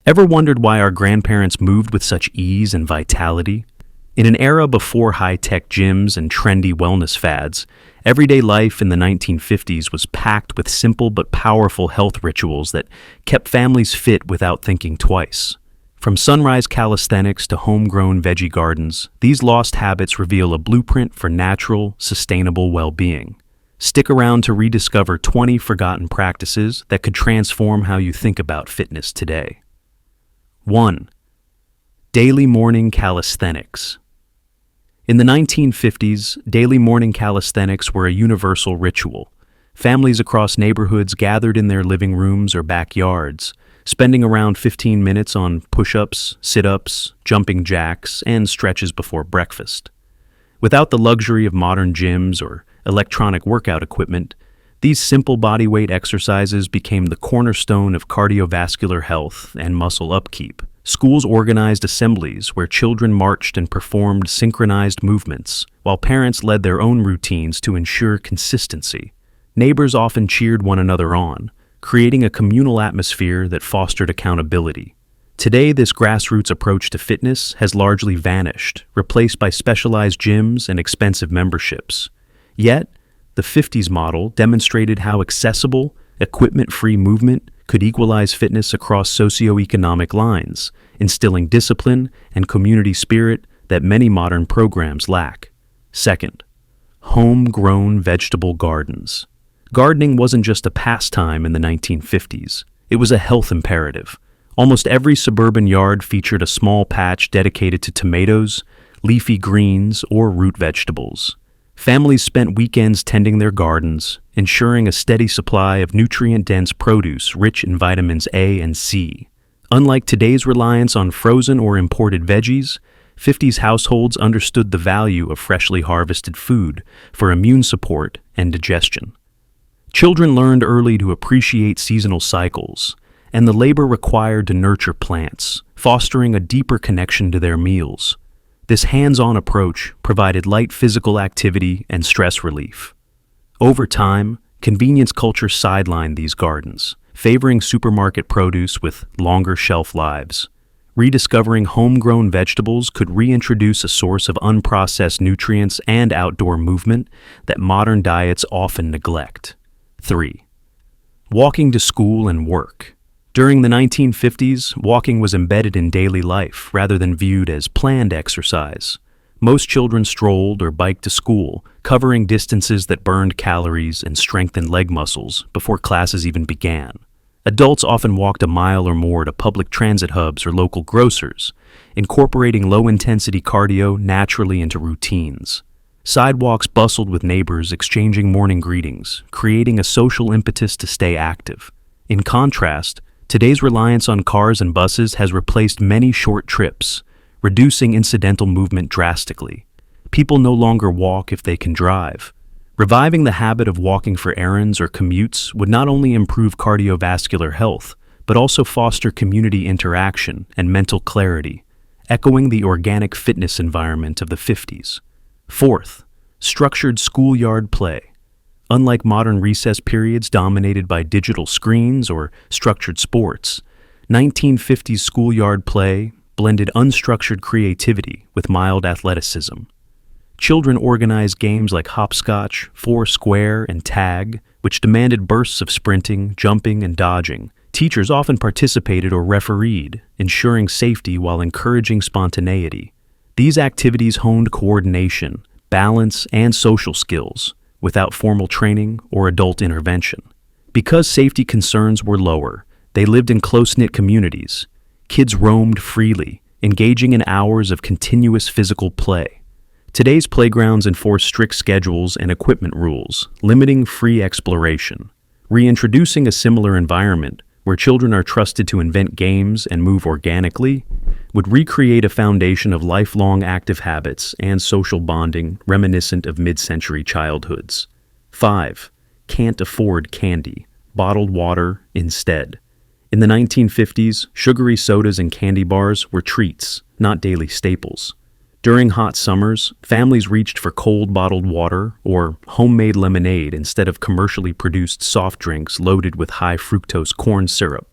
Ever wondered why our grandparents moved with such ease and vitality? In an era before high-tech gyms and trendy wellness fads, everyday life in the 1950s was packed with simple but powerful health rituals that kept families fit without thinking twice. From sunrise calisthenics to homegrown veggie gardens, these lost habits reveal a blueprint for natural, sustainable well-being. Stick around to rediscover 20 forgotten practices that could transform how you think about fitness today. 1. Daily morning calisthenics. In the 1950s, daily morning calisthenics were a universal ritual. Families across neighborhoods gathered in their living rooms or backyards, spending around 15 minutes on push-ups, sit-ups, jumping jacks, and stretches before breakfast. Without the luxury of modern gyms or electronic workout equipment, these simple bodyweight exercises became the cornerstone of cardiovascular health and muscle upkeep. Schools organized assemblies where children marched and performed synchronized movements, while parents led their own routines to ensure consistency. Neighbors often cheered one another on, creating a communal atmosphere that fostered accountability. Today, this grassroots approach to fitness has largely vanished, replaced by specialized gyms and expensive memberships. Yet, the 50s model demonstrated how accessible, equipment-free movement could equalize fitness across socioeconomic lines, instilling discipline and community spirit that many modern programs lack. Second, homegrown vegetable gardens. Gardening wasn't just a pastime in the 1950s. It was a health imperative. Almost every suburban yard featured a small patch dedicated to tomatoes, leafy greens, or root vegetables. Families spent weekends tending their gardens, ensuring a steady supply of nutrient-dense produce rich in vitamins A and C. Unlike today's reliance on frozen or imported veggies, 50s households understood the value of freshly harvested food for immune support and digestion. Children learned early to appreciate seasonal cycles and the labor required to nurture plants, fostering a deeper connection to their meals. This hands-on approach provided light physical activity and stress relief. Over time, convenience culture sidelined these gardens, favoring supermarket produce with longer shelf lives. Rediscovering homegrown vegetables could reintroduce a source of unprocessed nutrients and outdoor movement that modern diets often neglect. 3. Walking to school and work. During the 1950s, walking was embedded in daily life rather than viewed as planned exercise. Most children strolled or biked to school, covering distances that burned calories and strengthened leg muscles before classes even began. Adults often walked a mile or more to public transit hubs or local grocers, incorporating low-intensity cardio naturally into routines. Sidewalks bustled with neighbors exchanging morning greetings, creating a social impetus to stay active. In contrast, today's reliance on cars and buses has replaced many short trips, reducing incidental movement drastically. People no longer walk if they can drive. Reviving the habit of walking for errands or commutes would not only improve cardiovascular health, but also foster community interaction and mental clarity, echoing the organic fitness environment of the 50s. Fourth, structured schoolyard play. Unlike modern recess periods dominated by digital screens or structured sports, 1950s schoolyard play blended unstructured creativity with mild athleticism. Children organized games like hopscotch, foursquare, and tag, which demanded bursts of sprinting, jumping, and dodging. Teachers often participated or refereed, ensuring safety while encouraging spontaneity. These activities honed coordination, balance, and social skills, without formal training or adult intervention. Because safety concerns were lower, they lived in close-knit communities. Kids roamed freely, engaging in hours of continuous physical play. Today's playgrounds enforce strict schedules and equipment rules, limiting free exploration. Reintroducing a similar environment, where children are trusted to invent games and move organically, would recreate a foundation of lifelong active habits and social bonding reminiscent of mid-century childhoods. 5. Can't afford candy. Bottled water instead. In the 1950s, sugary sodas and candy bars were treats, not daily staples. During hot summers, families reached for cold bottled water or homemade lemonade instead of commercially produced soft drinks loaded with high fructose corn syrup.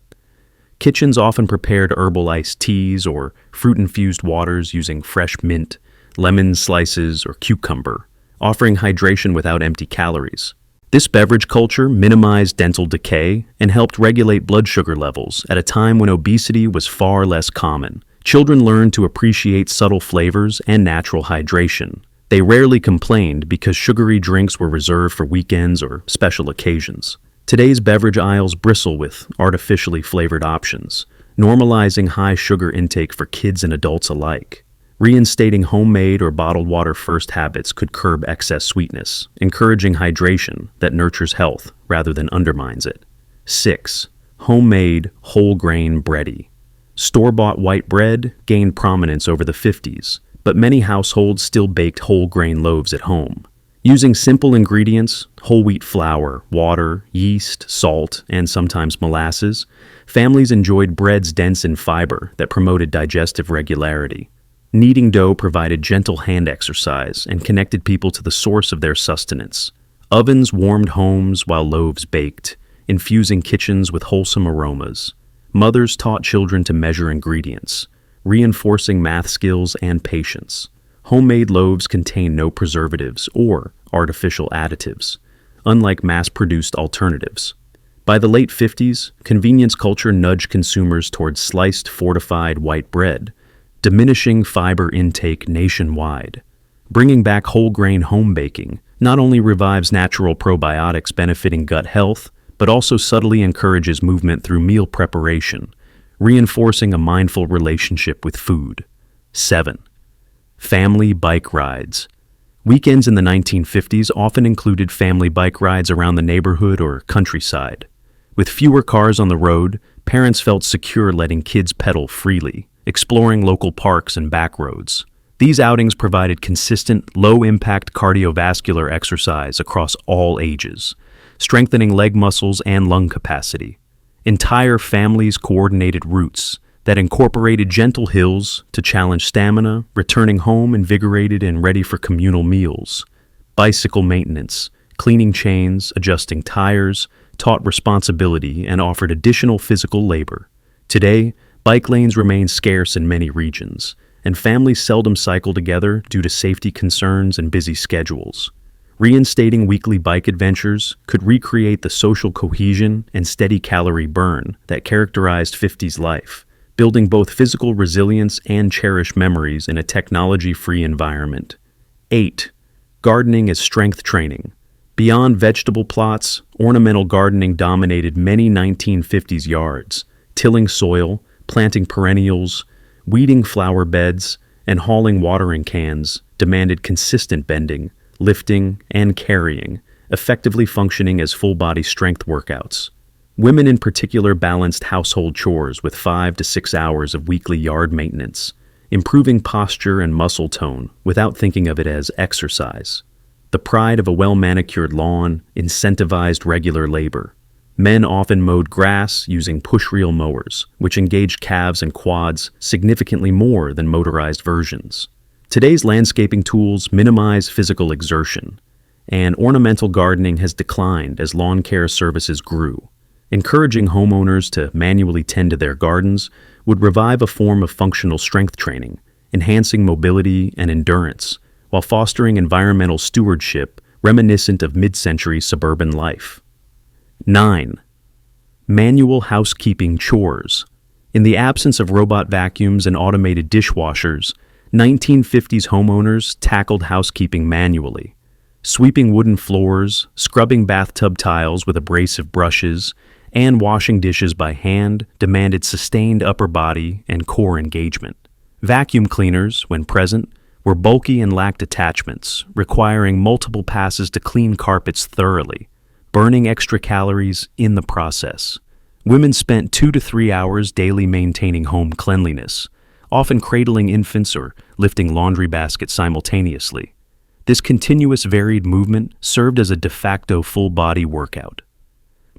Kitchens often prepared herbal iced teas or fruit-infused waters using fresh mint, lemon slices, or cucumber, offering hydration without empty calories. This beverage culture minimized dental decay and helped regulate blood sugar levels at a time when obesity was far less common. Children learned to appreciate subtle flavors and natural hydration. They rarely complained because sugary drinks were reserved for weekends or special occasions. Today's beverage aisles bristle with artificially flavored options, normalizing high sugar intake for kids and adults alike. Reinstating homemade or bottled water first habits could curb excess sweetness, encouraging hydration that nurtures health rather than undermines it. 6. Homemade, whole grain bready. Store-bought white bread gained prominence over the 50s, but many households still baked whole grain loaves at home. Using simple ingredients, whole wheat flour, water, yeast, salt, and sometimes molasses, families enjoyed breads dense in fiber that promoted digestive regularity. Kneading dough provided gentle hand exercise and connected people to the source of their sustenance. Ovens warmed homes while loaves baked, infusing kitchens with wholesome aromas. Mothers taught children to measure ingredients, reinforcing math skills and patience. Homemade loaves contain no preservatives or artificial additives, unlike mass-produced alternatives. By the late 50s, convenience culture nudged consumers towards sliced, fortified white bread, diminishing fiber intake nationwide. Bringing back whole-grain home baking not only revives natural probiotics benefiting gut health, but also subtly encourages movement through meal preparation, reinforcing a mindful relationship with food. 7. Family bike rides. Weekends in the 1950s often included family bike rides around the neighborhood or countryside. With fewer cars on the road, parents felt secure letting kids pedal freely, exploring local parks and back roads. These outings provided consistent, low-impact cardiovascular exercise across all ages, strengthening leg muscles and lung capacity. Entire families coordinated routes that incorporated gentle hills to challenge stamina, returning home invigorated and ready for communal meals. Bicycle maintenance, cleaning chains, adjusting tires, taught responsibility and offered additional physical labor. Today, bike lanes remain scarce in many regions, and families seldom cycle together due to safety concerns and busy schedules. Reinstating weekly bike adventures could recreate the social cohesion and steady calorie burn that characterized 50s life, building both physical resilience and cherished memories in a technology-free environment. 8. Gardening as strength training. Beyond vegetable plots, ornamental gardening dominated many 1950s yards, tilling soil, planting perennials, weeding flower beds, and hauling watering cans demanded consistent bending, lifting, and carrying, effectively functioning as full-body strength workouts. Women in particular balanced household chores with 5 to 6 hours of weekly yard maintenance, improving posture and muscle tone without thinking of it as exercise. The pride of a well-manicured lawn incentivized regular labor. Men often mowed grass using push-reel mowers, which engaged calves and quads significantly more than motorized versions. Today's landscaping tools minimize physical exertion, and ornamental gardening has declined as lawn care services grew. Encouraging homeowners to manually tend to their gardens would revive a form of functional strength training, enhancing mobility and endurance, while fostering environmental stewardship reminiscent of mid-century suburban life. 9. Manual housekeeping chores. In the absence of robot vacuums and automated dishwashers, 1950s homeowners tackled housekeeping manually. Sweeping wooden floors, scrubbing bathtub tiles with abrasive brushes, and washing dishes by hand demanded sustained upper body and core engagement. Vacuum cleaners, when present, were bulky and lacked attachments, requiring multiple passes to clean carpets thoroughly, burning extra calories in the process. Women spent 2 to 3 hours daily maintaining home cleanliness, often cradling infants or lifting laundry baskets simultaneously. This continuous varied movement served as a de facto full-body workout.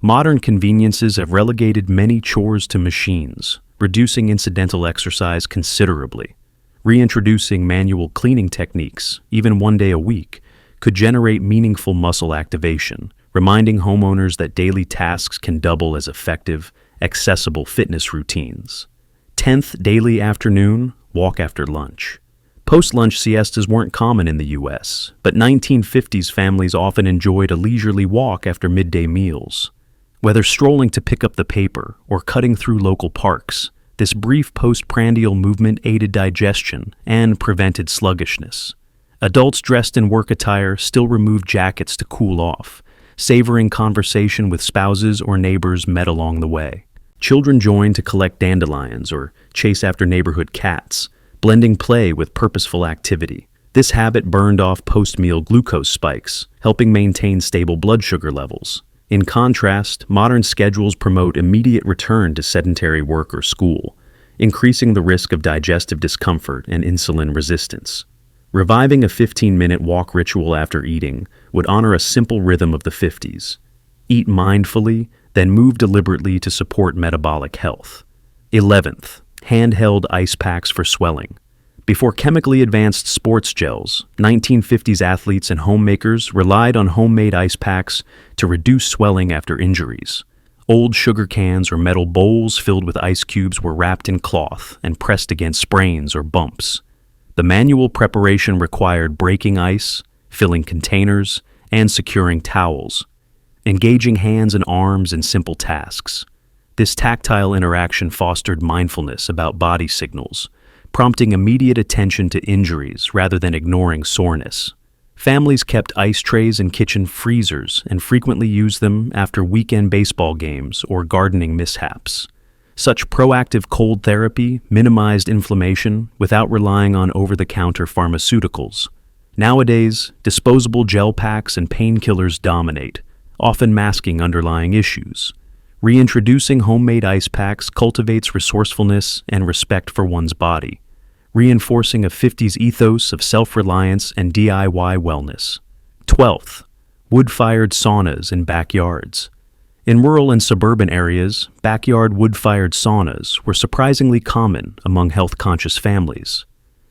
Modern conveniences have relegated many chores to machines, reducing incidental exercise considerably. Reintroducing manual cleaning techniques, even 1 day a week, could generate meaningful muscle activation, reminding homeowners that daily tasks can double as effective accessible fitness routines. 10th, daily afternoon, walk after lunch. Post-lunch siestas weren't common in the U.S., but 1950s families often enjoyed a leisurely walk after midday meals. Whether strolling to pick up the paper or cutting through local parks, this brief postprandial movement aided digestion and prevented sluggishness. Adults dressed in work attire still removed jackets to cool off, savoring conversation with spouses or neighbors met along the way. Children joined to collect dandelions or chase after neighborhood cats, blending play with purposeful activity. This habit burned off post-meal glucose spikes, helping maintain stable blood sugar levels. In contrast, modern schedules promote immediate return to sedentary work or school, increasing the risk of digestive discomfort and insulin resistance. Reviving a 15-minute walk ritual after eating would honor a simple rhythm of the 50s. Eat mindfully, then move deliberately to support metabolic health. 11th, handheld ice packs for swelling. Before chemically advanced sports gels, 1950s athletes and homemakers relied on homemade ice packs to reduce swelling after injuries. Old sugar cans or metal bowls filled with ice cubes were wrapped in cloth and pressed against sprains or bumps. The manual preparation required breaking ice, filling containers, and securing towels, engaging hands and arms in simple tasks. This tactile interaction fostered mindfulness about body signals, prompting immediate attention to injuries rather than ignoring soreness. Families kept ice trays in kitchen freezers and frequently used them after weekend baseball games or gardening mishaps. Such proactive cold therapy minimized inflammation without relying on over-the-counter pharmaceuticals. Nowadays, disposable gel packs and painkillers dominate, often masking underlying issues. Reintroducing homemade ice packs cultivates resourcefulness and respect for one's body, reinforcing a 50s ethos of self-reliance and DIY wellness. 12th, wood-fired saunas in backyards. In rural and suburban areas, backyard wood-fired saunas were surprisingly common among health-conscious families.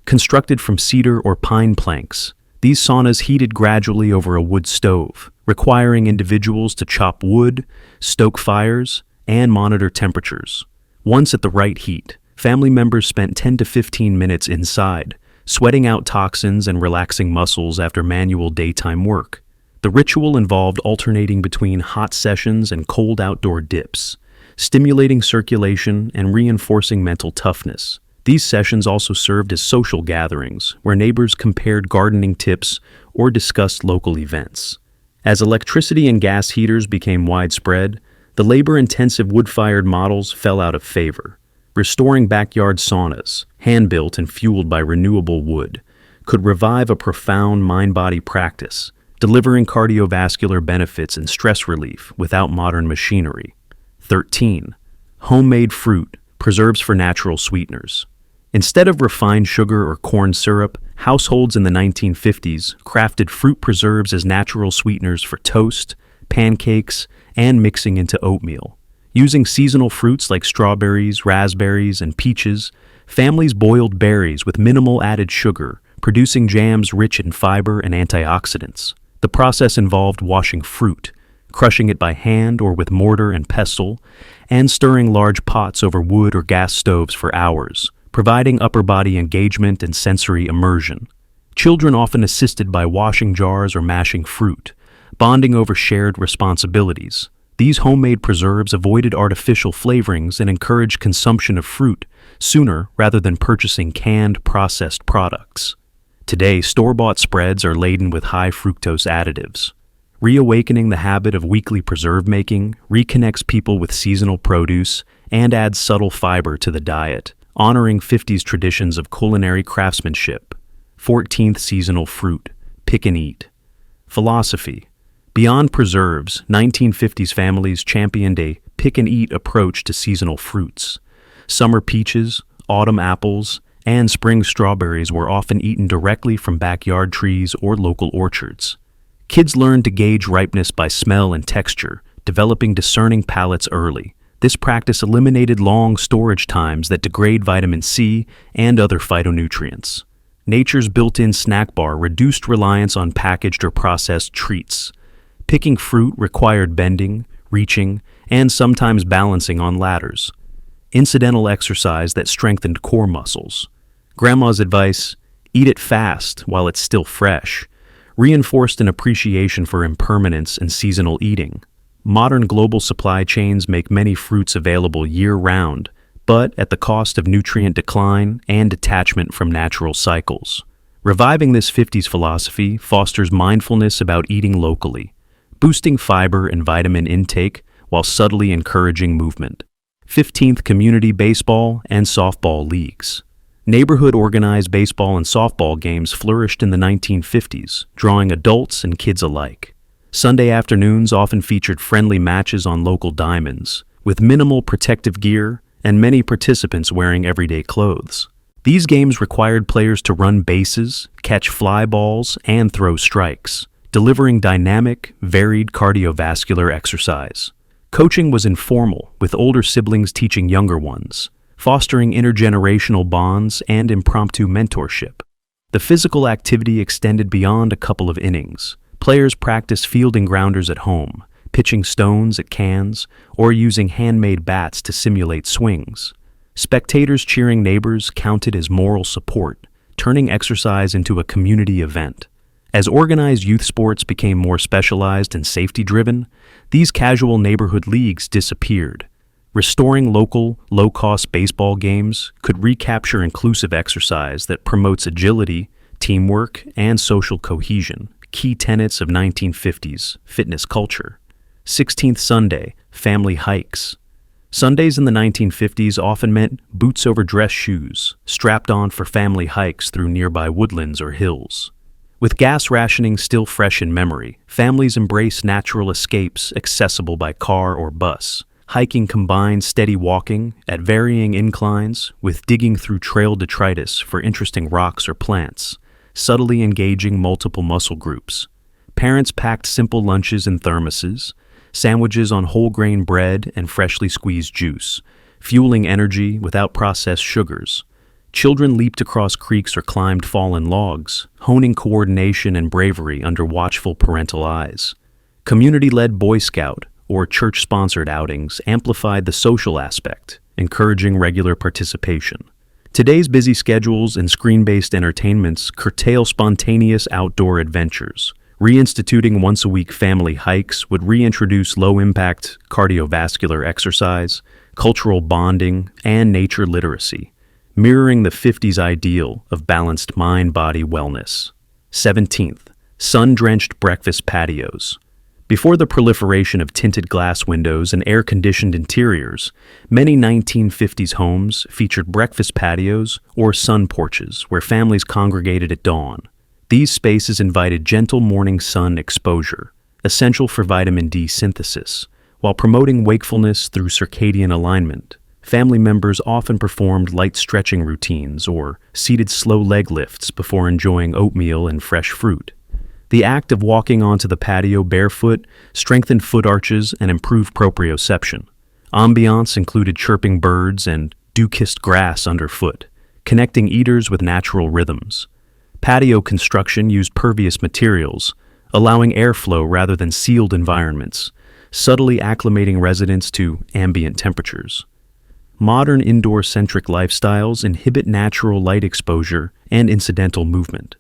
Constructed from cedar or pine planks, these saunas heated gradually over a wood stove, requiring individuals to chop wood, stoke fires, and monitor temperatures. Once at the right heat, family members spent 10 to 15 minutes inside, sweating out toxins and relaxing muscles after manual daytime work. The ritual involved alternating between hot sessions and cold outdoor dips, stimulating circulation and reinforcing mental toughness. These sessions also served as social gatherings, where neighbors compared gardening tips or discussed local events. As electricity and gas heaters became widespread, the labor-intensive wood-fired models fell out of favor. Restoring backyard saunas, hand-built and fueled by renewable wood, could revive a profound mind-body practice, delivering cardiovascular benefits and stress relief without modern machinery. 13. Homemade fruit, preserves for natural sweeteners. Instead of refined sugar or corn syrup, households in the 1950s crafted fruit preserves as natural sweeteners for toast, pancakes, and mixing into oatmeal. Using seasonal fruits like strawberries, raspberries, and peaches, families boiled berries with minimal added sugar, producing jams rich in fiber and antioxidants. The process involved washing fruit, crushing it by hand or with mortar and pestle, and stirring large pots over wood or gas stoves for hours, providing upper body engagement and sensory immersion. Children often assisted by washing jars or mashing fruit, bonding over shared responsibilities. These homemade preserves avoided artificial flavorings and encouraged consumption of fruit sooner rather than purchasing canned, processed products. Today, store-bought spreads are laden with high fructose additives. Reawakening the habit of weekly preserve making reconnects people with seasonal produce and adds subtle fiber to the diet, honoring 50s traditions of culinary craftsmanship. 14th, seasonal fruit, pick and eat. Philosophy. Beyond preserves, 1950s families championed a pick-and-eat approach to seasonal fruits. Summer peaches, autumn apples, and spring strawberries were often eaten directly from backyard trees or local orchards. Kids learned to gauge ripeness by smell and texture, developing discerning palates early. This practice eliminated long storage times that degrade vitamin C and other phytonutrients. Nature's built-in snack bar reduced reliance on packaged or processed treats. Picking fruit required bending, reaching, and sometimes balancing on ladders. Incidental exercise that strengthened core muscles. Grandma's advice, eat it fast while it's still fresh, reinforced an appreciation for impermanence and seasonal eating. Modern global supply chains make many fruits available year-round, but at the cost of nutrient decline and detachment from natural cycles. Reviving this 50s philosophy fosters mindfulness about eating locally, boosting fiber and vitamin intake while subtly encouraging movement. 15th Community Baseball and Softball Leagues. Neighborhood organized baseball and softball games flourished in the 1950s, drawing adults and kids alike. Sunday afternoons often featured friendly matches on local diamonds, with minimal protective gear and many participants wearing everyday clothes. These games required players to run bases, catch fly balls, and throw strikes, delivering dynamic, varied cardiovascular exercise. Coaching was informal, with older siblings teaching younger ones, fostering intergenerational bonds and impromptu mentorship. The physical activity extended beyond a couple of innings. Players practiced fielding grounders at home, pitching stones at cans, or using handmade bats to simulate swings. Spectators cheering neighbors counted as moral support, turning exercise into a community event. As organized youth sports became more specialized and safety-driven, these casual neighborhood leagues disappeared. Restoring local, low-cost baseball games could recapture inclusive exercise that promotes agility, teamwork, and social cohesion, key tenets of 1950s fitness culture. 16th Sunday, family hikes. Sundays in the 1950s often meant boots over dress shoes, strapped on for family hikes through nearby woodlands or hills. With gas rationing still fresh in memory, families embraced natural escapes accessible by car or bus. Hiking combined steady walking at varying inclines with digging through trail detritus for interesting rocks or plants, subtly engaging multiple muscle groups. Parents packed simple lunches in thermoses, sandwiches on whole grain bread and freshly squeezed juice, fueling energy without processed sugars. Children leaped across creeks or climbed fallen logs, honing coordination and bravery under watchful parental eyes. Community-led Boy Scout or church-sponsored outings amplified the social aspect, encouraging regular participation. Today's busy schedules and screen-based entertainments curtail spontaneous outdoor adventures. Reinstituting once-a-week family hikes would reintroduce low-impact cardiovascular exercise, cultural bonding, and nature literacy, mirroring the 50s ideal of balanced mind-body wellness. 17th, sun-drenched breakfast patios. Before the proliferation of tinted glass windows and air-conditioned interiors, many 1950s homes featured breakfast patios or sun porches where families congregated at dawn. These spaces invited gentle morning sun exposure, essential for vitamin D synthesis, while promoting wakefulness through circadian alignment. Family members often performed light stretching routines or seated slow leg lifts before enjoying oatmeal and fresh fruit. The act of walking onto the patio barefoot strengthened foot arches and improved proprioception. Ambiance included chirping birds and dew-kissed grass underfoot, connecting eaters with natural rhythms. Patio construction used pervious materials, allowing airflow rather than sealed environments, subtly acclimating residents to ambient temperatures. Modern indoor-centric lifestyles inhibit natural light exposure and incidental movement.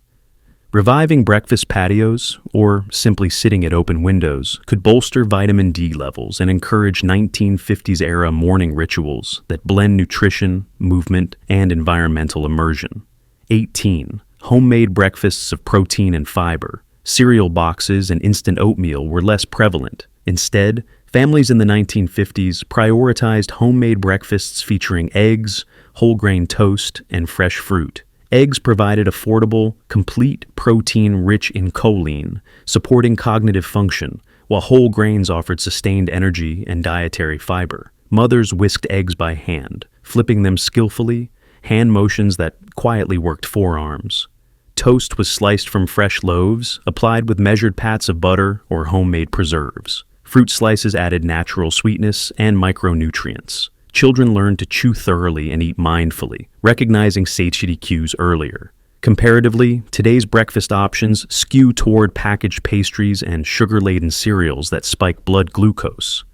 Reviving breakfast patios, or simply sitting at open windows, could bolster vitamin D levels and encourage 1950s-era morning rituals that blend nutrition, movement, and environmental immersion. 18. Homemade breakfasts of protein and fiber. Cereal boxes and instant oatmeal were less prevalent. Instead, families in the 1950s prioritized homemade breakfasts featuring eggs, whole grain toast, and fresh fruit. Eggs provided affordable, complete protein rich in choline, supporting cognitive function, while whole grains offered sustained energy and dietary fiber. Mothers whisked eggs by hand, flipping them skillfully, hand motions that quietly worked forearms. Toast was sliced from fresh loaves, applied with measured pats of butter or homemade preserves. Fruit slices added natural sweetness and micronutrients. Children learned to chew thoroughly and eat mindfully, recognizing satiety cues earlier. Comparatively, today's breakfast options skew toward packaged pastries and sugar-laden cereals that spike blood glucose.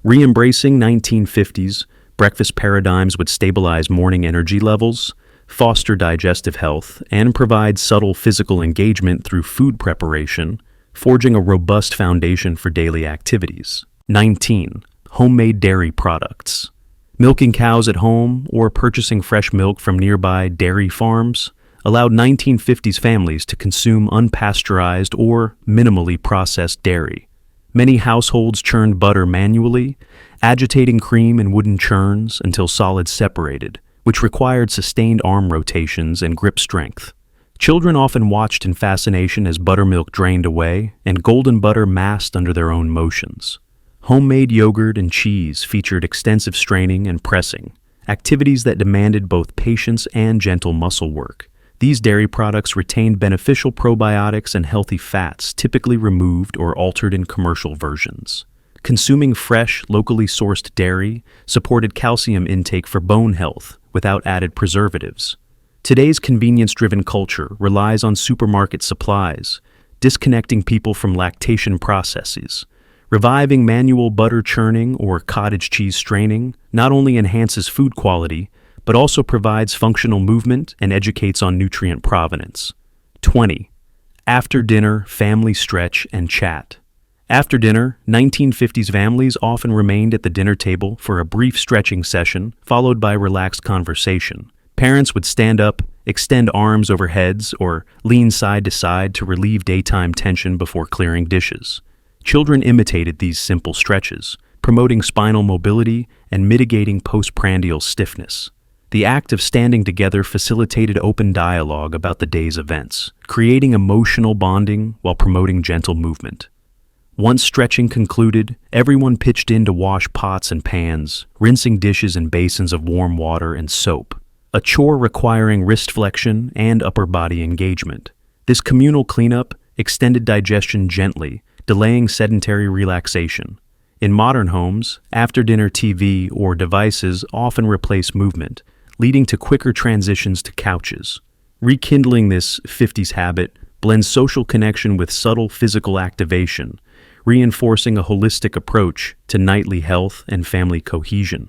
Re-embracing 1950s, breakfast paradigms would stabilize morning energy levels, foster digestive health, and provide subtle physical engagement through food preparation, forging a robust foundation for daily activities. 19. Homemade dairy products. Milking cows at home or purchasing fresh milk from nearby dairy farms allowed 1950s families to consume unpasteurized or minimally processed dairy. Many households churned butter manually, agitating cream in wooden churns until solids separated, which required sustained arm rotations and grip strength. Children often watched in fascination as buttermilk drained away and golden butter massed under their own motions. Homemade yogurt and cheese featured extensive straining and pressing, activities that demanded both patience and gentle muscle work. These dairy products retained beneficial probiotics and healthy fats typically removed or altered in commercial versions. Consuming fresh, locally sourced dairy supported calcium intake for bone health without added preservatives. Today's convenience-driven culture relies on supermarket supplies, disconnecting people from lactation processes. Reviving manual butter churning or cottage cheese straining not only enhances food quality, but also provides functional movement and educates on nutrient provenance. 20. After dinner, family stretch and chat. After dinner, 1950s families often remained at the dinner table for a brief stretching session, followed by relaxed conversation. Parents would stand up, extend arms over heads, or lean side to side to relieve daytime tension before clearing dishes. Children imitated these simple stretches, promoting spinal mobility and mitigating postprandial stiffness. The act of standing together facilitated open dialogue about the day's events, creating emotional bonding while promoting gentle movement. Once stretching concluded, everyone pitched in to wash pots and pans, rinsing dishes in basins of warm water and soap, a chore requiring wrist flexion and upper body engagement. This communal cleanup extended digestion gently, delaying sedentary relaxation. In modern homes, after-dinner TV or devices often replace movement, leading to quicker transitions to couches. Rekindling this 50s habit blends social connection with subtle physical activation, reinforcing a holistic approach to nightly health and family cohesion.